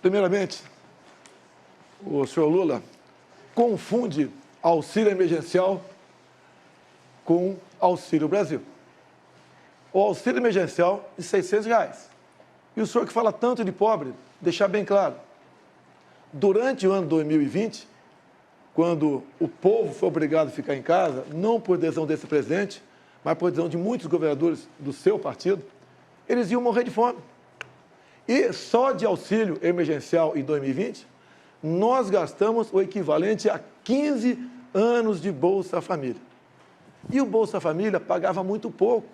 Primeiramente, o senhor Lula confunde auxílio emergencial com Auxílio Brasil. O auxílio emergencial de R$600. E o senhor que fala tanto de pobre, deixar bem claro, durante o ano 2020, quando o povo foi obrigado a ficar em casa, não por decisão desse presidente, mas por decisão de muitos governadores do seu partido, eles iam morrer de fome. E só de auxílio emergencial em 2020, nós gastamos o equivalente a 15 anos de Bolsa Família. E o Bolsa Família pagava muito pouco.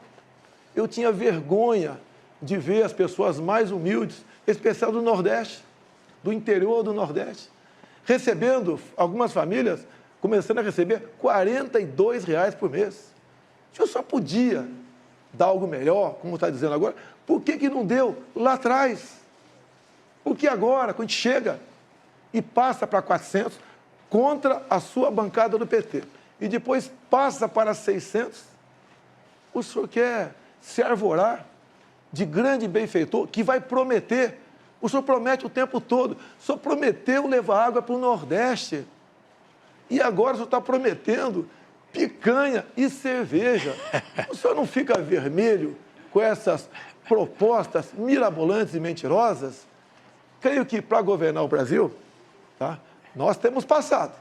Eu tinha vergonha de ver as pessoas mais humildes, especial do Nordeste, do interior do Nordeste, recebendo, algumas famílias, começando a receber R$42 por mês. Se eu só podia dar algo melhor, como está dizendo agora, por que não deu lá atrás? Porque agora, quando a gente chega e passa para 400, contra a sua bancada do PT, e depois passa para 600, o senhor quer se arvorar de grande benfeitor que vai prometer. O senhor promete o tempo todo. O senhor prometeu levar água para o Nordeste. E agora o senhor está prometendo picanha e cerveja. O senhor não fica vermelho com essas propostas mirabolantes e mentirosas? Creio que para governar o Brasil, tá, nós temos passado.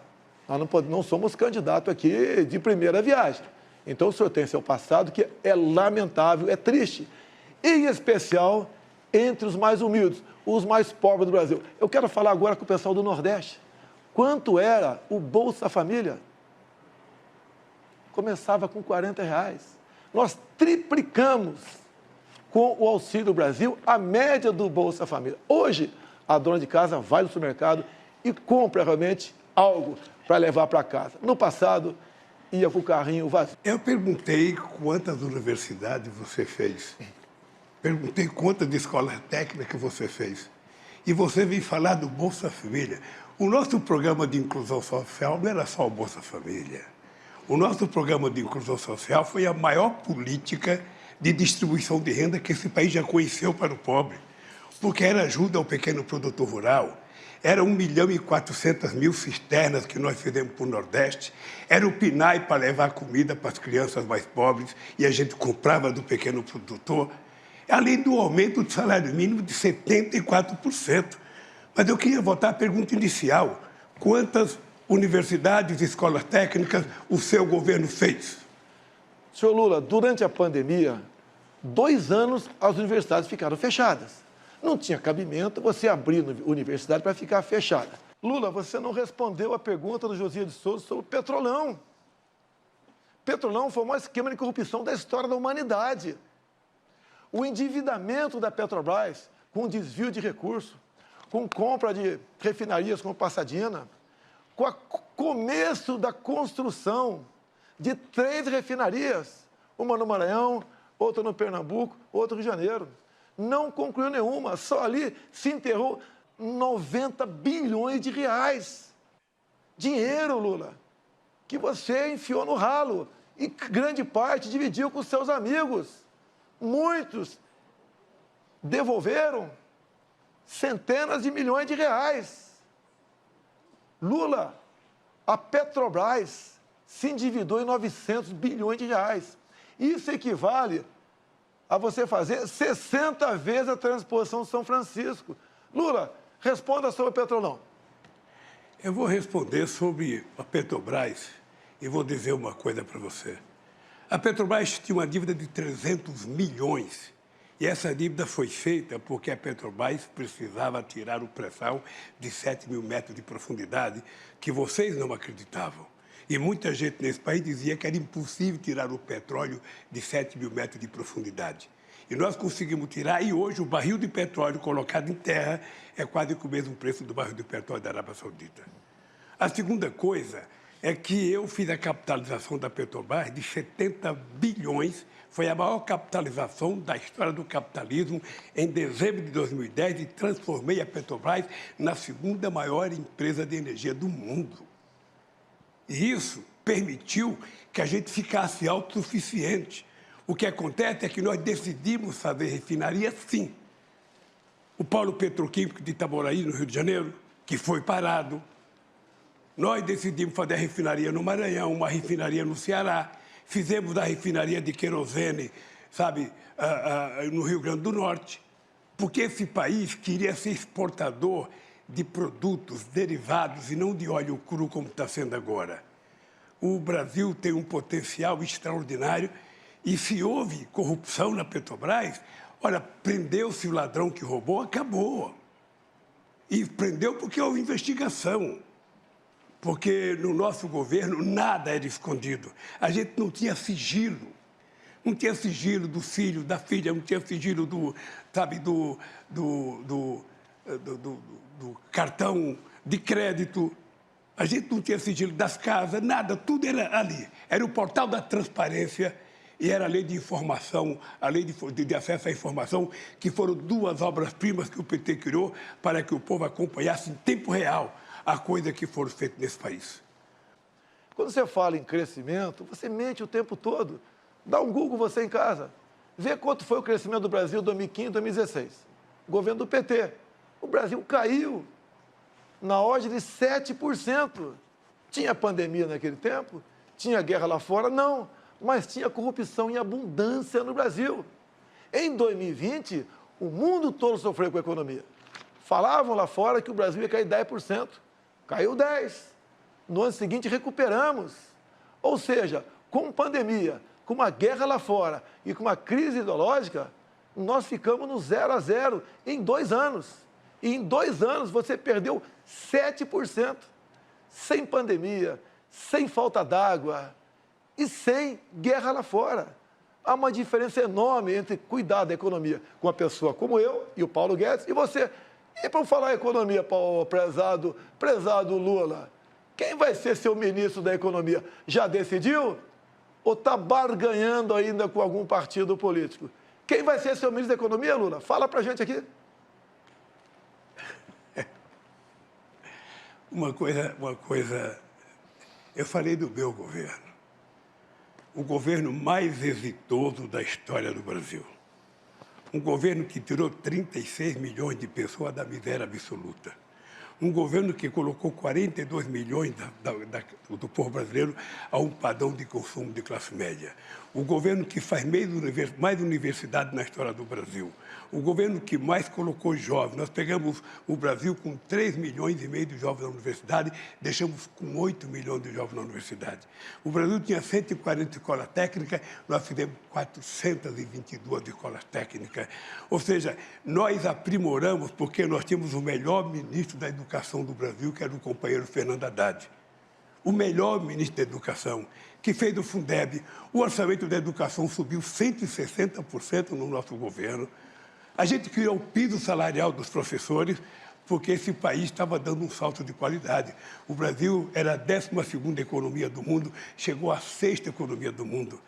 Nós não somos candidatos aqui de primeira viagem. Então, o senhor tem seu passado que é lamentável, é triste. Em especial entre os mais humildes, os mais pobres do Brasil. Eu quero falar agora com o pessoal do Nordeste. Quanto era o Bolsa Família? Começava com R$40. Nós triplicamos com o Auxílio Brasil a média do Bolsa Família. Hoje, a dona de casa vai no supermercado e compra realmente algo para levar para casa. No passado, ia com o carrinho vazio. Eu perguntei quantas universidades você fez. Perguntei quantas escolas técnicas você fez. E você veio falar do Bolsa Família. O nosso programa de inclusão social não era só o Bolsa Família. O nosso programa de inclusão social foi a maior política de distribuição de renda que esse país já conheceu para o pobre. Porque era ajuda ao pequeno produtor rural, era 1.400.000 cisternas que nós fizemos para o Nordeste, era o PNAE para levar comida para as crianças mais pobres e a gente comprava do pequeno produtor, além do aumento do salário mínimo de 74%. Mas eu queria voltar à pergunta inicial. Quantas universidades e escolas técnicas o seu governo fez? Senhor Lula, durante a pandemia, 2 anos as universidades ficaram fechadas. Não tinha cabimento você abrir a universidade para ficar fechada. Lula, você não respondeu a pergunta do Josias de Souza sobre o Petrolão. Petrolão foi o maior esquema de corrupção da história da humanidade. O endividamento da Petrobras, com desvio de recursos, com compra de refinarias como Passadina, com o começo da construção de 3 refinarias, uma no Maranhão, outra no Pernambuco, outra no Rio de Janeiro. Não concluiu nenhuma, só ali se enterrou 90 bilhões de reais. Dinheiro, Lula, que você enfiou no ralo e grande parte dividiu com seus amigos. Muitos devolveram centenas de milhões de reais. Lula, a Petrobras se endividou em 900 bilhões de reais. Isso equivale a você fazer 60 vezes a transposição de São Francisco. Lula, responda sobre o Petrolão. Eu vou responder sobre a Petrobras e vou dizer uma coisa para você. A Petrobras tinha uma dívida de 300 milhões e essa dívida foi feita porque a Petrobras precisava tirar o pré-sal de 7.000 metros de profundidade que vocês não acreditavam. E muita gente nesse país dizia que era impossível tirar o petróleo de 7.000 metros de profundidade. E nós conseguimos tirar, e hoje o barril de petróleo colocado em terra é quase que o mesmo preço do barril de petróleo da Arábia Saudita. A segunda coisa é que eu fiz a capitalização da Petrobras de 70 bilhões, foi a maior capitalização da história do capitalismo em dezembro de 2010 e transformei a Petrobras na segunda maior empresa de energia do mundo. E isso permitiu que a gente ficasse autossuficiente. O que acontece é que nós decidimos fazer refinaria, sim. o polo petroquímico de Itaboraí, no Rio de Janeiro, que foi parado. Nós decidimos fazer a refinaria no Maranhão, uma refinaria no Ceará. Fizemos a refinaria de querosene, sabe, no Rio Grande do Norte. Porque esse país queria ser exportador de produtos derivados e não de óleo cru, como está sendo agora. O Brasil tem um potencial extraordinário e se houve corrupção na Petrobras, olha, prendeu-se o ladrão que roubou, acabou. E prendeu porque houve investigação. Porque no nosso governo nada era escondido. A gente não tinha sigilo. Não tinha sigilo do filho, da filha, não tinha sigilo do cartão de crédito. A gente não tinha sigilo das casas, nada, tudo era ali. Era o portal da transparência e era a lei de informação, a lei de acesso à informação, que foram duas obras-primas que o PT criou para que o povo acompanhasse em tempo real a coisa que foram feitas nesse país. Quando você fala em crescimento, você mente o tempo todo. Dá um Google você em casa. Vê quanto foi o crescimento do Brasil em 2015, 2016. Governo do PT. O Brasil caiu na ordem de 7%. Tinha pandemia naquele tempo? Tinha guerra lá fora? Não. Mas tinha corrupção em abundância no Brasil. Em 2020, o mundo todo sofreu com a economia. Falavam lá fora que o Brasil ia cair 10%. Caiu 10%. No ano seguinte, recuperamos. Ou seja, com pandemia, com uma guerra lá fora e com uma crise ideológica, nós ficamos no 0 a 0 em 2 anos. E em 2 anos você perdeu 7%. Sem pandemia, sem falta d'água e sem guerra lá fora. Há uma diferença enorme entre cuidar da economia com uma pessoa como eu e o Paulo Guedes e você. E para falar economia, prezado Lula, quem vai ser seu ministro da economia? Já decidiu? Ou está barganhando ainda com algum partido político? Quem vai ser seu ministro da economia, Lula? Fala para a gente aqui. Uma coisa, eu falei do meu governo. O governo mais exitoso da história do Brasil. Um governo que tirou 36 milhões de pessoas da miséria absoluta. Um governo que colocou 42 milhões do povo brasileiro a um padrão de consumo de classe média. O governo que faz mais universidade na história do Brasil. O governo que mais colocou jovens. Nós pegamos o Brasil com 3 milhões e meio de jovens na universidade, deixamos com 8 milhões de jovens na universidade. O Brasil tinha 140 escolas técnicas, nós fizemos 422 escolas técnicas. Ou seja, nós aprimoramos porque nós tínhamos o melhor ministro da Educação do Brasil, que era o companheiro Fernando Haddad. O melhor ministro da Educação, que fez do Fundeb. O orçamento da educação subiu 160% no nosso governo. A gente criou o piso salarial dos professores, porque esse país estava dando um salto de qualidade. O Brasil era a 12ª economia do mundo, chegou à 6ª economia do mundo.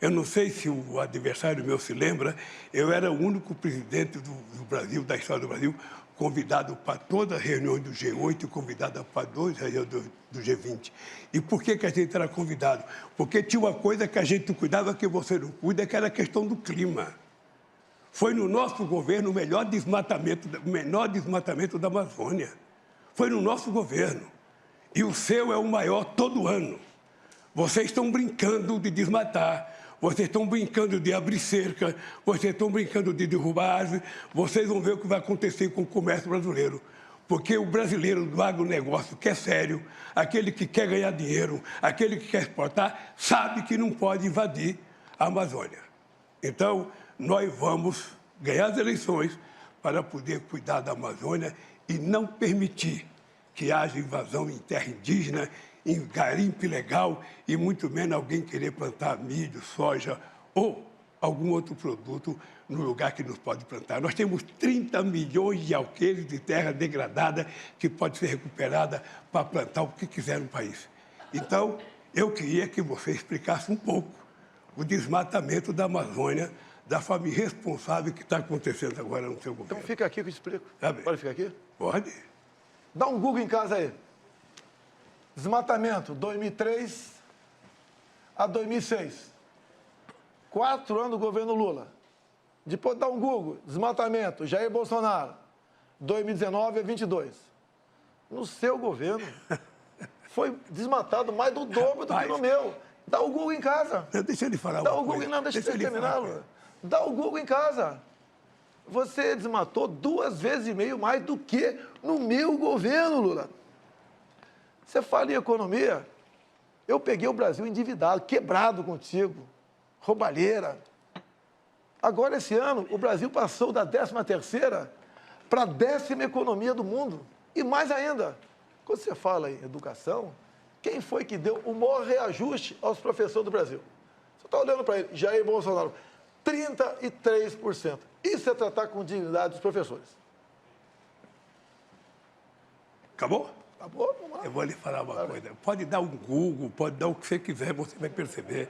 Eu não sei se o adversário meu se lembra, eu era o único presidente do Brasil, da história do Brasil, convidado para todas as reuniões do G8 e convidado para 2 reuniões do G20. E por que a gente era convidado? Porque tinha uma coisa que a gente cuidava que você não cuida, que era a questão do clima. Foi no nosso governo o menor desmatamento da Amazônia. Foi no nosso governo. E o seu é o maior todo ano. Vocês estão brincando de desmatar. Vocês estão brincando de abrir cerca, vocês estão brincando de derrubar árvore, vocês vão ver o que vai acontecer com o comércio brasileiro. Porque o brasileiro do agronegócio, que é sério, aquele que quer ganhar dinheiro, aquele que quer exportar, sabe que não pode invadir a Amazônia. Então, nós vamos ganhar as eleições para poder cuidar da Amazônia e não permitir que haja invasão em terra indígena, em garimpo ilegal e muito menos alguém querer plantar milho, soja ou algum outro produto no lugar que nos pode plantar. Nós temos 30 milhões de alqueires de terra degradada que pode ser recuperada para plantar o que quiser no país. Então, eu queria que você explicasse um pouco o desmatamento da Amazônia, da forma irresponsável que está acontecendo agora no seu governo. Então fica aqui que eu explico. Tá bem. Pode ficar aqui? Pode. Dá um Google em casa aí. Desmatamento, 2003 a 2006. 4 anos do governo Lula. Depois dá um Google, desmatamento, Jair Bolsonaro. 2019 a 22. No seu governo, foi desmatado mais do dobro do que no meu. Dá o Google em casa. Deixa ele falar Dá uma o Google, coisa. não, deixa eu terminar, Lula. Dá o Google em casa. Você desmatou 2,5 vezes mais do que no meu governo, Lula. Você fala em economia, eu peguei o Brasil endividado, quebrado contigo, roubalheira. Agora, esse ano, o Brasil passou da 13ª para a 10ª economia do mundo. E mais ainda, quando você fala em educação, quem foi que deu o maior reajuste aos professores do Brasil? Você está olhando para ele, Jair Bolsonaro, 33%. Isso é tratar com dignidade dos professores. Acabou? Acabou? Vamos lá. Eu vou lhe falar uma coisa. Pode dar um Google, pode dar o que você quiser, você vai perceber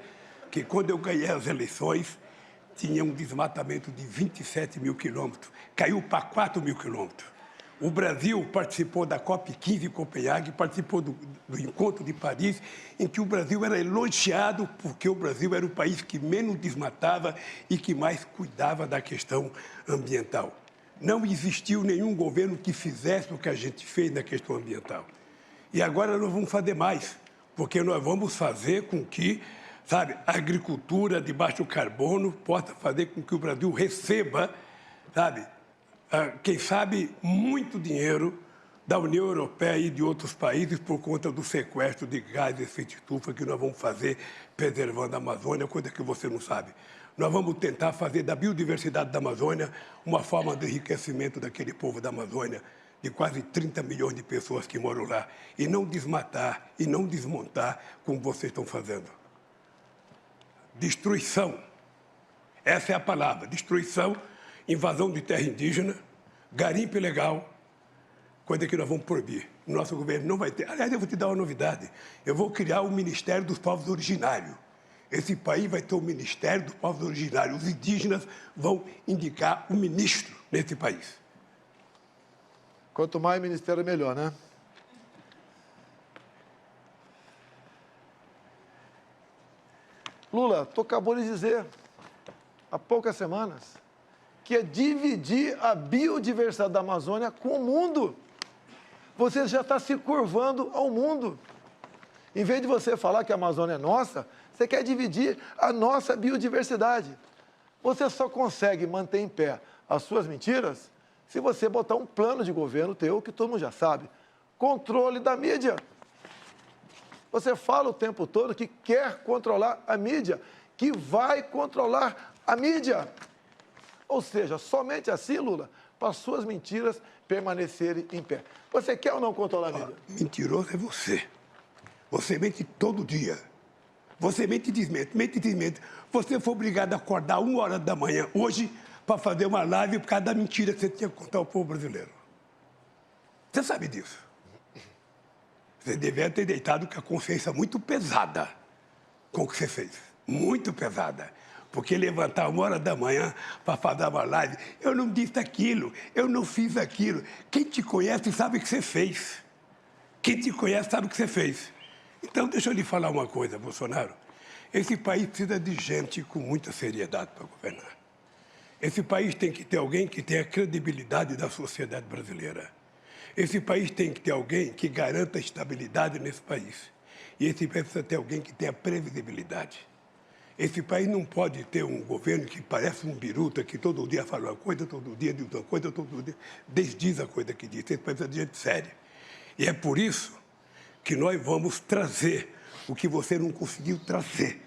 que quando eu ganhei as eleições, tinha um desmatamento de 27 mil quilômetros. Caiu para 4 mil quilômetros. O Brasil participou da COP15 em Copenhague, participou do Encontro de Paris, em que o Brasil era elogiado porque o Brasil era o país que menos desmatava e que mais cuidava da questão ambiental. Não existiu nenhum governo que fizesse o que a gente fez na questão ambiental. E agora nós vamos fazer mais, porque nós vamos fazer com que, sabe, a agricultura de baixo carbono possa fazer com que o Brasil receba, sabe, quem sabe, muito dinheiro da União Europeia e de outros países por conta do sequestro de gás de efeito estufa que nós vamos fazer preservando a Amazônia, coisa que você não sabe. Nós vamos tentar fazer da biodiversidade da Amazônia uma forma de enriquecimento daquele povo da Amazônia, de quase 30 milhões de pessoas que moram lá, e não desmatar e não desmontar como vocês estão fazendo. Destruição. Essa é a palavra, destruição. Invasão de terra indígena, garimpo ilegal, coisa que nós vamos proibir. O nosso governo não vai ter. Aliás, eu vou te dar uma novidade. Eu vou criar o Ministério dos Povos Originários. Esse país vai ter o Ministério dos Povos Originários. Os indígenas vão indicar o ministro nesse país. Quanto mais ministério, melhor, né? Lula, tu acabou de dizer, há poucas semanas, que é dividir a biodiversidade da Amazônia com o mundo. Você já está se curvando ao mundo. Em vez de você falar que a Amazônia é nossa, você quer dividir a nossa biodiversidade. Você só consegue manter em pé as suas mentiras se você botar um plano de governo teu, que todo mundo já sabe. Controle da mídia. Você fala o tempo todo que quer controlar a mídia, que vai controlar a mídia. Ou seja, somente assim, Lula, para as suas mentiras permanecerem em pé. Você quer ou não controlar a mídia? Mentiroso é você. Você mente todo dia. Você mente e desmente, mente e desmente. Você foi obrigado a acordar 1h da manhã hoje para fazer uma live por causa da mentira que você tinha que contar ao povo brasileiro. Você sabe disso. Você devia ter deitado com a consciência muito pesada com o que você fez. Muito pesada. Porque levantar 1h da manhã para fazer uma live, eu não disse aquilo, eu não fiz aquilo. Quem te conhece sabe o que você fez. Quem te conhece sabe o que você fez. Então, deixa eu lhe falar uma coisa, Bolsonaro. Esse país precisa de gente com muita seriedade para governar. Esse país tem que ter alguém que tenha credibilidade da sociedade brasileira. Esse país tem que ter alguém que garanta a estabilidade nesse país. E esse país precisa ter alguém que tenha previsibilidade. Esse país não pode ter um governo que parece um biruta, que todo dia fala uma coisa, todo dia diz uma coisa, todo dia desdiz a coisa que diz. Esse país precisa de gente séria. E é por isso que nós vamos trazer o que você não conseguiu trazer.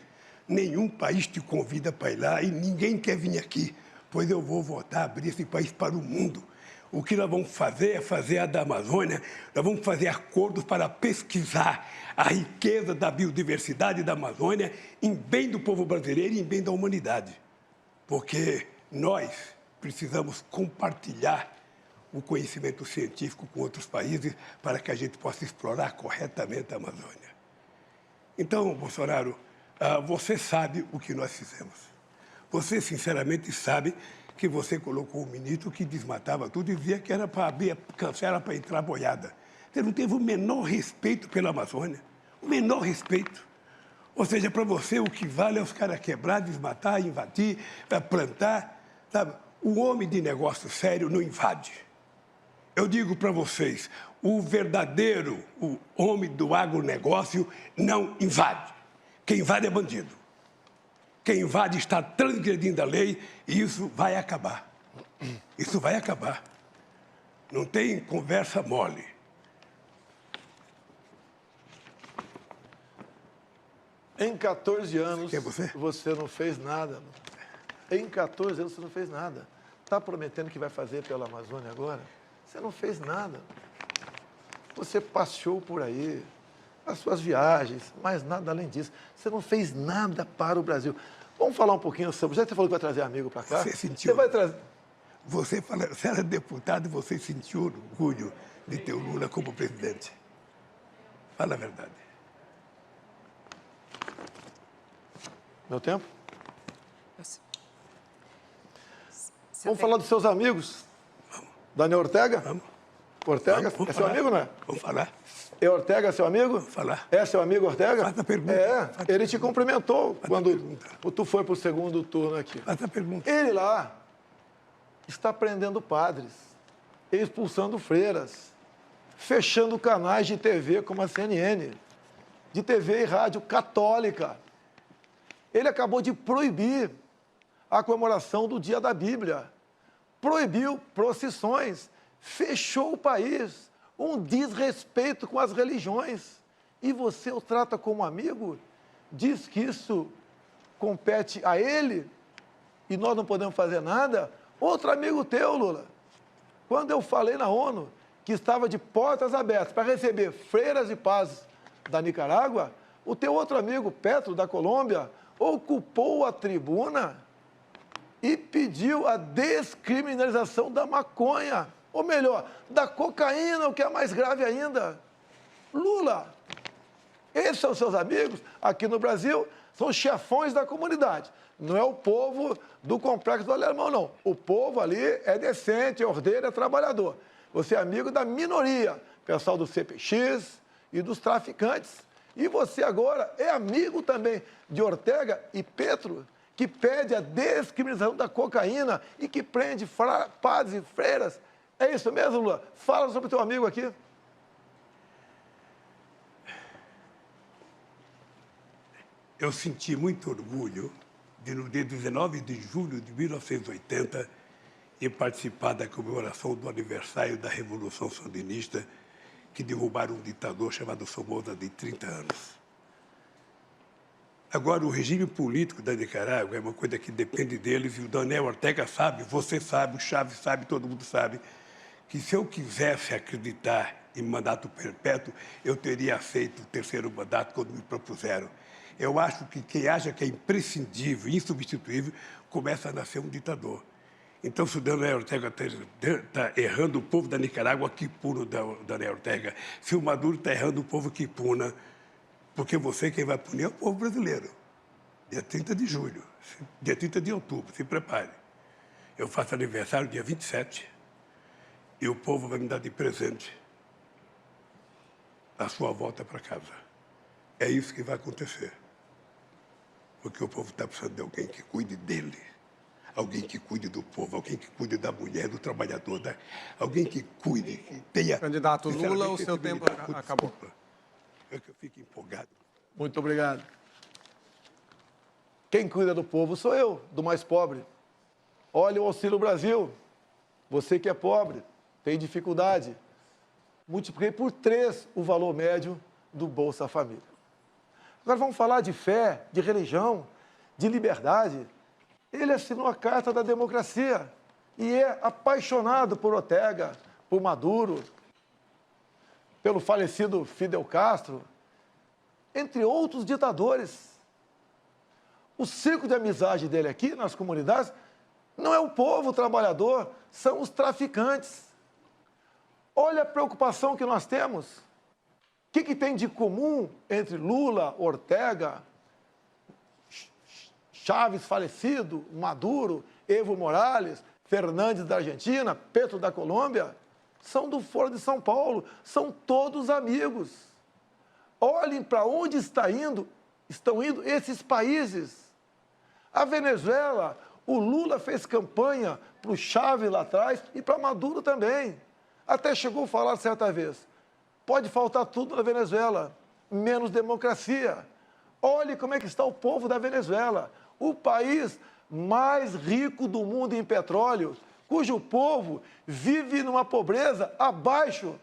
Nenhum país te convida para ir lá e ninguém quer vir aqui, pois eu vou voltar a abrir esse país para o mundo. O que nós vamos fazer é fazer a da Amazônia, nós vamos fazer acordos para pesquisar a riqueza da biodiversidade da Amazônia em bem do povo brasileiro e em bem da humanidade. Porque nós precisamos compartilhar o conhecimento científico com outros países para que a gente possa explorar corretamente a Amazônia. Então, Bolsonaro, você sabe o que nós fizemos. Você, sinceramente, sabe que você colocou um ministro que desmatava tudo e dizia que era para abrir a cancela para entrar boiada. Você não teve o menor respeito pela Amazônia, o menor respeito. Ou seja, para você o que vale é os caras quebrar, desmatar, invadir, plantar. Sabe? O homem de negócio sério não invade. Eu digo para vocês, o verdadeiro o homem do agronegócio não invade. Quem invade é bandido. Quem invade está transgredindo a lei e isso vai acabar. Isso vai acabar. Não tem conversa mole. Em 14 anos, Quem é você? Você não fez nada. Em 14 anos, você não fez nada. Está prometendo que vai fazer pela Amazônia agora? Você não fez nada. Você passeou por aí, as suas viagens, mas nada além disso. Você não fez nada para o Brasil. Vamos falar um pouquinho sobre... Já você falou que vai trazer amigo para cá? Você sentiu... Você vai trazer... Você era deputado e você sentiu orgulho de ter o Lula como presidente. Fala a verdade. Meu tempo? Vamos falar dos seus amigos? Vamos. Daniel Ortega? Vamos. Ortega? Vamos É seu falar. amigo, não é? Vamos falar. É Ortega seu amigo? Vamos falar. É seu amigo Ortega? Faz a pergunta. É, Faz ele te cumprimentou quando pergunta. tu foi para o segundo turno aqui. Faz a pergunta. Ele lá está prendendo padres, expulsando freiras, fechando canais de TV como a CNN, de TV e rádio católica. Ele acabou de proibir a comemoração do Dia da Bíblia, proibiu procissões, fechou o país, um desrespeito com as religiões. E você o trata como amigo? Diz que isso compete a ele e nós não podemos fazer nada? Outro amigo teu, Lula, quando eu falei na ONU que estava de portas abertas para receber freiras e pazes da Nicarágua, o teu outro amigo, Petro, da Colômbia, ocupou a tribuna e pediu a descriminalização da maconha, ou melhor, da cocaína, o que é mais grave ainda. Lula, esses são seus amigos aqui no Brasil, são os chefões da comunidade. Não é o povo do Complexo do Alemão, não. O povo ali é decente, é ordeiro, é trabalhador. Você é amigo da minoria, pessoal do CPX e dos traficantes. E você agora é amigo também de Ortega e Petro, que pede a descriminalização da cocaína e que prende padres e freiras. É isso mesmo, Lula? Fala sobre o teu amigo aqui. Eu senti muito orgulho de, no dia 19 de julho de 1980, ir participar da comemoração do aniversário da Revolução Sandinista, que derrubaram um ditador chamado Somoza de 30 anos. Agora, o regime político da Nicarágua é uma coisa que depende deles, e o Daniel Ortega sabe, você sabe, o Chaves sabe, todo mundo sabe, que se eu quisesse acreditar em mandato perpétuo, eu teria aceito o terceiro mandato quando me propuseram. Eu acho que quem acha que é imprescindível, insubstituível, começa a nascer um ditador. Então, se o Daniel Ortega está errando o povo da Nicarágua, que puna o Daniel Ortega. Se o Maduro está errando o povo, que puna. Porque você, quem vai punir, é o povo brasileiro. Dia 30 de julho, dia 30 de outubro, se prepare. Eu faço aniversário dia 27 e o povo vai me dar de presente a sua volta para casa. É isso que vai acontecer. Porque o povo está precisando de alguém que cuide dele, alguém que cuide do povo, alguém que cuide da mulher, do trabalhador, alguém que cuide, que tenha... Candidato Lula, o seu tempo acabou. É que eu fico empolgado. Muito obrigado. Quem cuida do povo sou eu, do mais pobre. Olha o Auxílio Brasil. Você que é pobre, tem dificuldade. Multipliquei por 3 o valor médio do Bolsa Família. Agora vamos falar de fé, de religião, de liberdade. Ele assinou a Carta da Democracia e é apaixonado por Ortega, por Maduro, pelo falecido Fidel Castro, entre outros ditadores. O círculo de amizade dele aqui nas comunidades não é o povo trabalhador, são os traficantes. Olha a preocupação que nós temos. O que tem de comum entre Lula, Ortega, Chaves falecido, Maduro, Evo Morales, Fernandes da Argentina, Petro da Colômbia? São do Foro de São Paulo, são todos amigos. Olhem para onde estão indo esses países. A Venezuela, o Lula fez campanha para o Chaves lá atrás e para Maduro também. Até chegou a falar certa vez, pode faltar tudo na Venezuela, menos democracia. Olhe como é que está o povo da Venezuela, o país mais rico do mundo em petróleo, cujo povo vive numa pobreza abaixo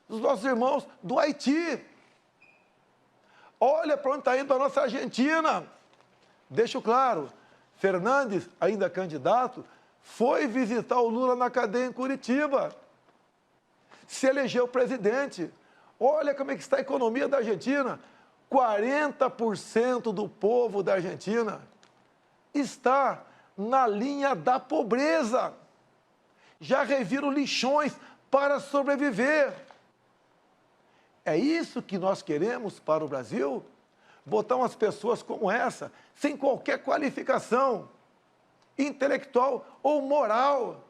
dos nossos irmãos do Haiti. Olha para onde está indo a nossa Argentina. Deixo claro, Fernandes, ainda candidato, foi visitar o Lula na cadeia em Curitiba. Se elegeu presidente. Olha como é que está a economia da Argentina. 40% do povo da Argentina está na linha da pobreza. Já reviram lixões para sobreviver. É isso que nós queremos para o Brasil? Botar umas pessoas como essa, sem qualquer qualificação intelectual ou moral,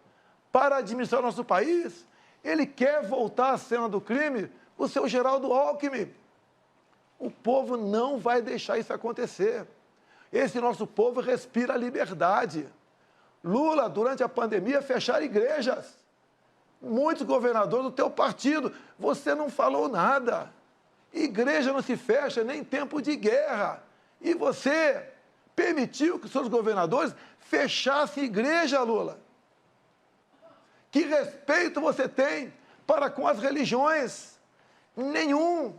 para administrar nosso país? Ele quer voltar à cena do crime, o seu Geraldo Alckmin. O povo não vai deixar isso acontecer. Esse nosso povo respira liberdade. Lula, durante a pandemia, fecharam igrejas. Muitos governadores do teu partido, você não falou nada. Igreja não se fecha nem em tempo de guerra. E você permitiu que seus governadores fechassem igreja, Lula. Que respeito você tem para com as religiões? Nenhum.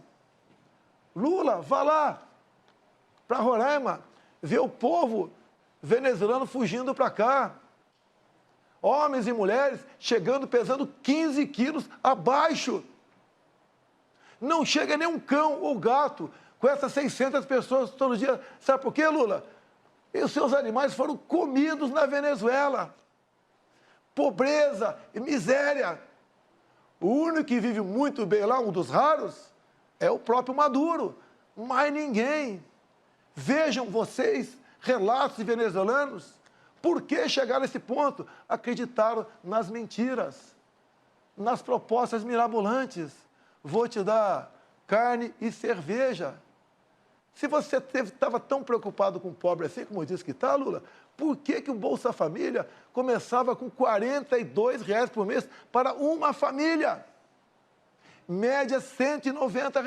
Lula, vá lá para Roraima, ver o povo venezuelano fugindo para cá. Homens e mulheres chegando, pesando 15 quilos abaixo. Não chega nem um cão ou gato com essas 600 pessoas todo dia. Sabe por quê, Lula? E os seus animais foram comidos na Venezuela. Pobreza e miséria. O único que vive muito bem lá, um dos raros, é o próprio Maduro. Mais ninguém. Vejam vocês, relatos de venezuelanos, por que chegaram a esse ponto? Acreditaram nas mentiras, nas propostas mirabolantes. Vou te dar carne e cerveja. Se você estava tão preocupado com o pobre assim, como disse que está, Lula, por que o Bolsa Família começava com R$ 42 por mês para uma família? Média R$ 190.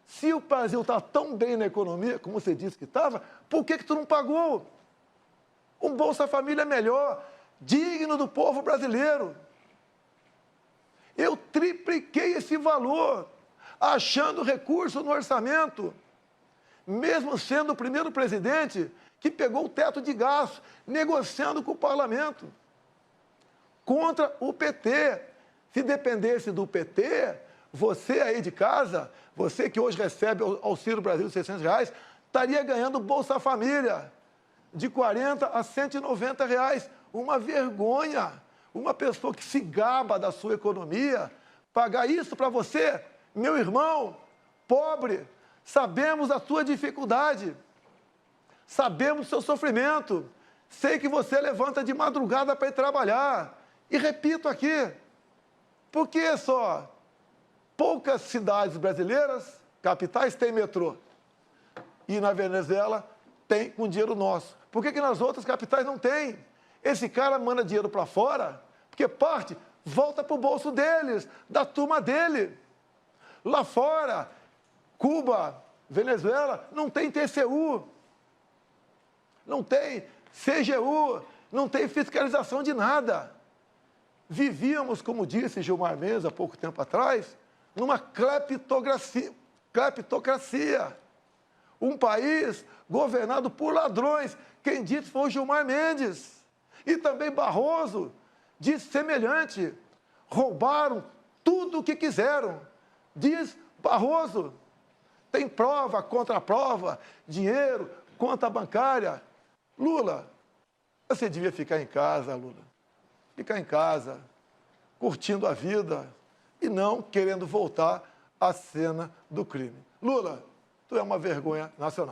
Se o Brasil está tão bem na economia, como você disse que estava, por que tu não pagou? Um Bolsa Família melhor, digno do povo brasileiro. Eu tripliquei esse valor, achando recurso no orçamento, mesmo sendo o primeiro presidente que pegou o teto de gasto, negociando com o parlamento, contra o PT. Se dependesse do PT, você aí de casa, você que hoje recebe o Auxílio Brasil de R$ 600, estaria ganhando Bolsa Família de R$ 40 a R$ 190. Uma vergonha. Uma pessoa que se gaba da sua economia, pagar isso para você, meu irmão, pobre. Sabemos a sua dificuldade, sabemos o seu sofrimento. Sei que você levanta de madrugada para ir trabalhar. E repito aqui, por que só poucas cidades brasileiras, capitais, têm metrô? E na Venezuela tem com dinheiro nosso. Por que nas outras capitais não tem? Esse cara manda dinheiro para fora, porque parte volta para o bolso deles, da turma dele. Lá fora, Cuba, Venezuela, não tem TCU, não tem CGU, não tem fiscalização de nada. Vivíamos, como disse Gilmar Mendes há pouco tempo atrás, numa cleptocracia. Um país governado por ladrões. Quem disse foi o Gilmar Mendes. E também Barroso disse semelhante. Roubaram tudo o que quiseram. Diz Barroso. Tem prova, contraprova, dinheiro, conta bancária. Lula, você devia ficar em casa, Lula. Ficar em casa, curtindo a vida e não querendo voltar à cena do crime. Lula, tu é uma vergonha nacional.